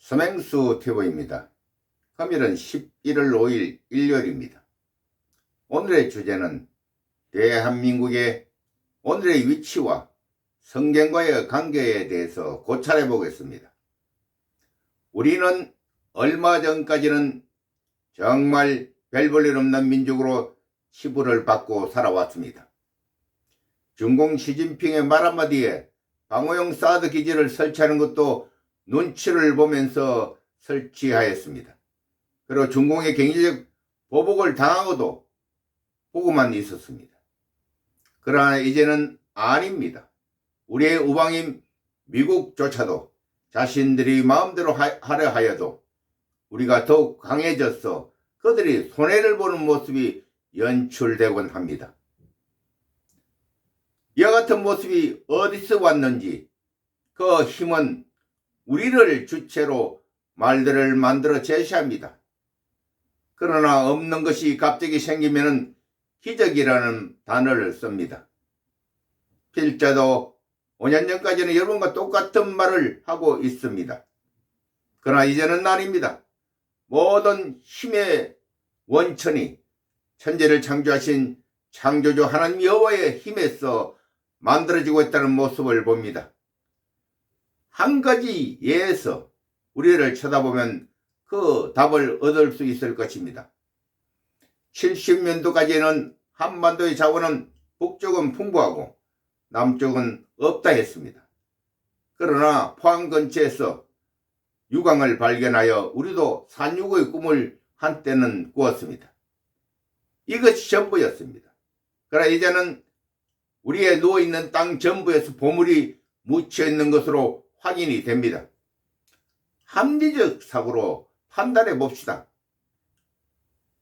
서맹수 TV입니다. 금일은 11월 5일 일요일입니다. 오늘의 주제는 대한민국의 오늘의 위치와 성경과의 관계에 대해서 고찰해 보겠습니다. 우리는 얼마 전까지는 정말 별 볼 일 없는 민족으로 치부를 받고 살아왔습니다. 중공 시진핑의 말 한마디에 방호용 사드 기지를 설치하는 것도 눈치를 보면서 설치하였습니다. 그리고 중공의 경제적 보복을 당하고도 보고만 있었습니다. 그러나 이제는 아닙니다. 우리의 우방인 미국조차도 자신들이 마음대로 하려 하여도 우리가 더욱 강해져서 그들이 손해를 보는 모습이 연출되곤 합니다. 이와 같은 모습이 어디서 왔는지 그 힘은 우리를 주체로 말들을 만들어 제시합니다. 그러나 없는 것이 갑자기 생기면 기적이라는 단어를 씁니다. 필자도 5년 전까지는 여러분과 똑같은 말을 하고 있습니다. 그러나 이제는 아닙니다. 모든 힘의 원천이 천지를 창조하신 창조주 하나님 여호와의 힘에서 만들어지고 있다는 모습을 봅니다. 한 가지 예에서 우리를 쳐다보면 그 답을 얻을 수 있을 것입니다. 70년도까지는 한반도의 자원은 북쪽은 풍부하고 남쪽은 없다 했습니다. 그러나 포항 근처에서 유광을 발견하여 우리도 산유국의 꿈을 한때는 꾸었습니다. 이것이 전부였습니다. 그러나 이제는 우리의 누워있는 땅 전부에서 보물이 묻혀있는 것으로 확인이 됩니다. 합리적 사고로 판단해 봅시다.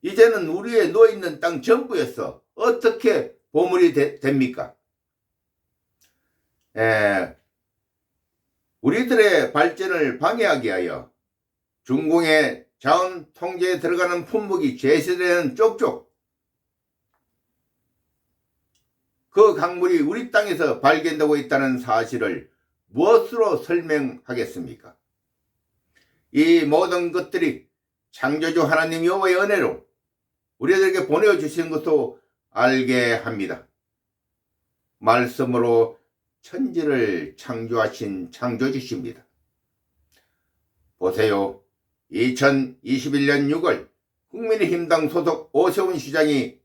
이제는 우리의 누워있는 땅 전부에서 어떻게 보물이 됩니까? 우리들의 발전을 방해하기 위하여 중공의 자원 통제에 들어가는 품목이 제시되는 쪽쪽 그 강물이 우리 땅에서 발견되고 있다는 사실을 무엇으로 설명하겠습니까? 이 모든 것들이 창조주 하나님 여호와의 은혜로 우리들에게 보내주신 것도 알게 합니다. 말씀으로 천지를 창조하신 창조주십니다. 보세요. 2021년 6월 국민의힘당 소속 오세훈 시장이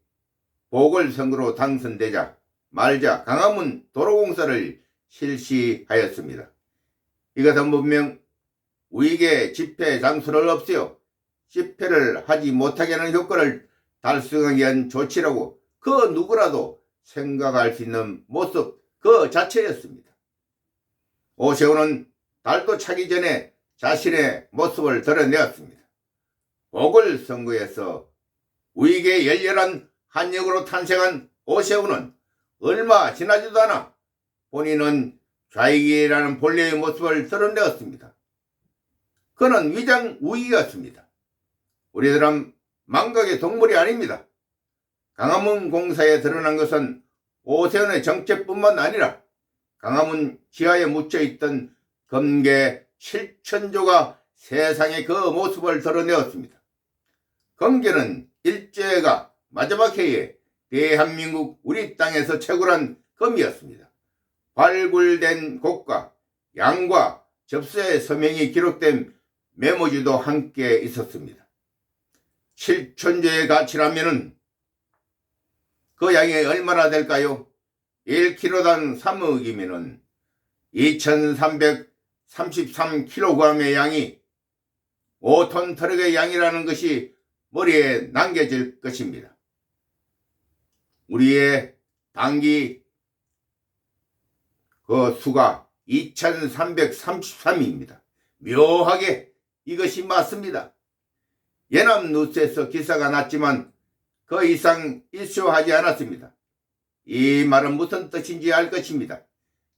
보궐선거로 당선되자 말자 광화문 도로공사를 실시하였습니다. 이것은 분명 우익의 집회 장소를 없애어 집회를 하지 못하게 하는 효과를 달성하기 위한 조치라고 그 누구라도 생각할 수 있는 모습 그 자체였습니다. 오세훈은 달도 차기 전에 자신의 모습을 드러내었습니다. 보궐선거에서 우익의 열렬한 한역으로 탄생한 오세훈은 얼마 지나지도 않아 본인은 좌익이라는 본래의 모습을 드러내었습니다. 그는 위장 우익이었습니다. 우리들은 망각의 동물이 아닙니다. 광화문 공사에 드러난 것은 오세훈의 정체뿐만 아니라 광화문 지하에 묻혀있던 금괴 7천조가 세상에 그 모습을 드러내었습니다. 금괴는 일제가 마지막 해에 대한민국 우리 땅에서 채굴한 금이었습니다. 발굴된 곳과 양과 접수의 서명이 기록된 메모지도 함께 있었습니다. 7천조의 가치라면은 그 양이 얼마나 될까요? 1kg당 3억이면은 2333kg의 양이 5톤 트럭의 양이라는 것이 머리에 남겨질 것입니다. 우리의 단기 그 수가 2333입니다. 묘하게 이것이 맞습니다. 연합뉴스에서 기사가 났지만 그 이상 이슈하지 않았습니다. 이 말은 무슨 뜻인지 알 것입니다.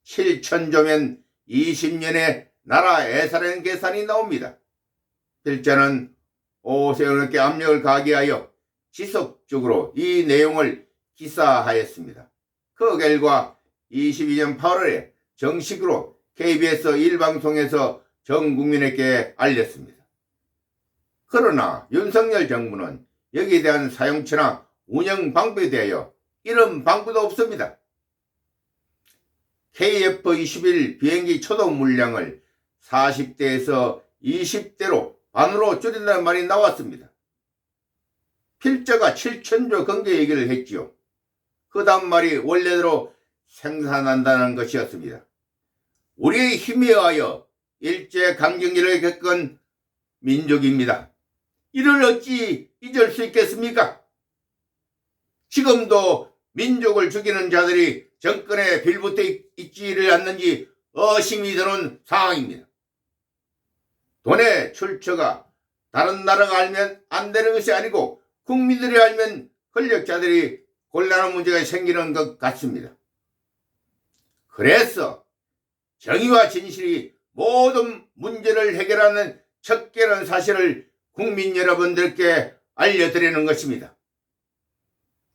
7천조면 20년에 나라 애사라는 계산이 나옵니다. 필자는 오세훈에게 압력을 가하기 위하여 지속적으로 이 내용을 기사하였습니다. 그 결과 22년 8월에 정식으로 KBS 1방송에서 전 국민에게 알렸습니다. 그러나 윤석열 정부는 여기에 대한 사용처나 운영 방법에 대하여 이런 방법도 없습니다. KF-21 비행기 초도 물량을 40대에서 20대로 반으로 줄인다는 말이 나왔습니다. 필자가 7천조 경제 얘기를 했지요. 그 다음 말이 원래대로 생산한다는 것이었습니다. 우리의 힘에 의하여 일제강점기를 겪은 민족입니다. 이를 어찌 잊을 수 있겠습니까? 지금도 민족을 죽이는 자들이 정권에 빌붙어 있지를 않는지 의심이 드는 상황입니다. 돈의 출처가 다른 나라가 알면 안 되는 것이 아니고 국민들이 알면 권력자들이 곤란한 문제가 생기는 것 같습니다. 그래서 정의와 진실이 모든 문제를 해결하는 척결한 사실을 국민 여러분들께 알려드리는 것입니다.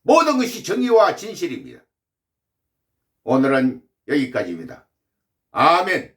모든 것이 정의와 진실입니다. 오늘은 여기까지입니다. 아멘.